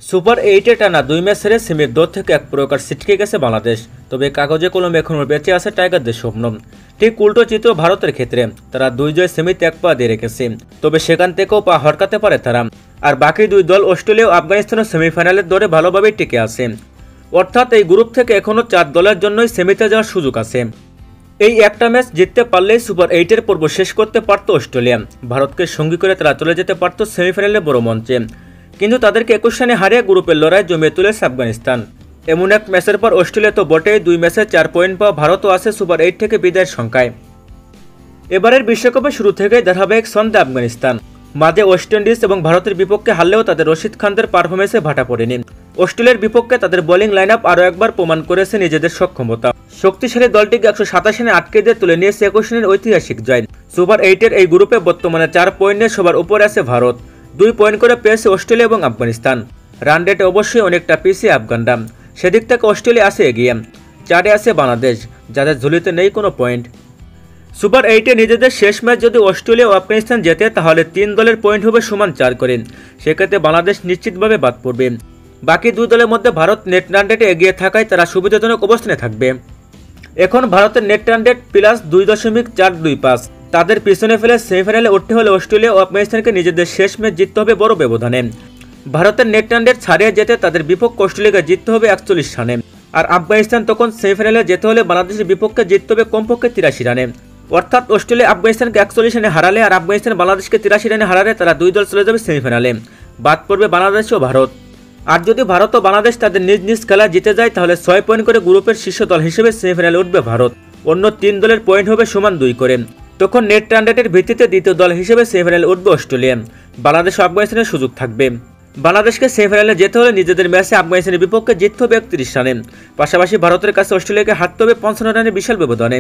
Super এইটে টানা ২ match হেরে সেমির দৌড় থেকে এক প্রকার ছিটকে গেছে বাংলাদেশ। তবে কাগজে কলমে এখনও বেঁচে আছে টাইগারদের স্বপ্ন। ঠিক উল্টো চিত্র ভারতের ক্ষেত্রে, তারা ২ জয় সেমিতে এক পা দিয়ে রেখেছে, তবে সেখান থেকেও পা হরকাতে পারে তারা। আর বাকি ২ দল অস্ট্রেলিয়া ও আফগানিস্তানও সেমিফাইনালের দৌড়ে ভালোভাবেই টিকে আছে। অর্থাৎ এই গ্রুপ থেকে এখনও ৪ দলের জন্যই সেমিতে যাওয়ার সুযোগ আছে। এই একটা ম্যাচ জিততে পারলেই সুপার এইটের পর্ব শেষ করতে পারত অস্ট্রেলিয়া। ভারতকে সঙ্গী করে তারা চলে যেতে পারত সেমিফাইনালে বড় মঞ্চে, কিন্তু তাদেরকে ২১ রানে হারিয়ে গ্রুপের লড়াই জমিয়ে তুলেছে আফগানিস্তান। এমন এক ম্যাচের পর অস্ট্রেলিয়া তো বটেই, ২ ম্যাচে ৪ পয়েন্ট পাওয়া ভারতও আছে সুপার এইট থেকে বিদায়ের সংখ্যায়। এবারের বিশ্বকাপে শুরু থেকেই ধারাবাহিক ছন্দে আফগানিস্তান। মাঝে ওয়েস্ট ইন্ডিজ এবং ভারতের বিপক্ষে হারলেও তাদের রশিদ খানদের পারফরমেন্সে ভাটা পড়েনি। অস্ট্রেলিয়ার বিপক্ষে তাদের বোলিং লাইন আপ আরও একবার প্রমাণ করেছে নিজেদের সক্ষমতা। শক্তিশালী দলটিকে ১২৭ রানে আটকে দিয়ে তুলে নিয়েছে ২১ রানের ঐতিহাসিক জয়। সুপার এইটের এই গ্রুপে বর্তমানে ৪ পয়েন্টে সবার উপরে আছে ভারত, ২ পয়েন্ট করে পেয়েছে অস্ট্রেলিয়া এবং আফগানিস্তান। রান রেটে অবশ্যই অনেকটা পিছিয়ে আফগানরা, সেদিক থেকে অস্ট্রেলিয়া আছে এগিয়ে। ৪-এ আছে বাংলাদেশ, যাদের ঝুলিতে নেই কোনো পয়েন্ট। সুপার এইটে নিজেদের শেষ ম্যাচ যদি অস্ট্রেলিয়া ও আফগানিস্তান জেতে, তাহলে ৩ দলের পয়েন্ট হবে সমান ৪ করে। সেক্ষেত্রে বাংলাদেশ নিশ্চিতভাবে বাদ পড়বে। বাকি ২ দলের মধ্যে ভারত নেট রান রেটে এগিয়ে থাকায় তারা সুবিধাজনক অবস্থানে থাকবে। এখন ভারতের নেট রান রেট প্লাস ২.৪25। তাদের পিছনে ফেলে সেমিফাইনালে উঠতে হলে অস্ট্রেলিয়া ও আফগানিস্তানকে নিজেদের শেষ ম্যাচ জিততে হবে বড় ব্যবধানে। ভারতের নেট রান রেট ছাড়িয়ে যেতে তাদের বিপক্ষে অস্ট্রেলিয়াকে জিততে হবে ৪১ রানে। আর আফগানিস্তান তখন সেমিফাইনালে যেতে হলে বাংলাদেশের বিপক্ষে জিততে হবে কমপক্ষে ৮৩ রানে। অর্থাৎ অস্ট্রেলিয়া আফগানিস্তানকে ৪১ রানে হারালে আর আফগানিস্তান বাংলাদেশকে ৮৩ রানে হারালে তারা ২ দল চলে যাবে সেমিফাইনালে। বাদ পড়বে বাংলাদেশ ও ভারত। আর যদি ভারত ও বাংলাদেশ তাদের নিজ নিজ খেলা জিতে যায়, তাহলে ৬ পয়েন্ট করে গ্রুপের শীর্ষ দল হিসেবে সেমিফাইনালে উঠবে ভারত। অন্য ৩ দলের পয়েন্ট হবে সমান ২ করে। তখন নেট রান রেটের ভিত্তিতে দ্বিতীয় দল হিসেবে সেমিফাইনালে উঠবে অস্ট্রেলিয়া। বাংলাদেশ ও আফগানিস্তানের সুযোগ থাকবে। বাংলাদেশকে সেমিফাইনালে যেতে হলে নিজেদের ম্যাচে আফগানিস্তানের বিপক্ষে জিততে হবে ৩১ রানে। পাশাপাশি ভারতের কাছে অস্ট্রেলিয়াকে হারতে হবে ৫৫ রানের বিশাল ব্যবধানে।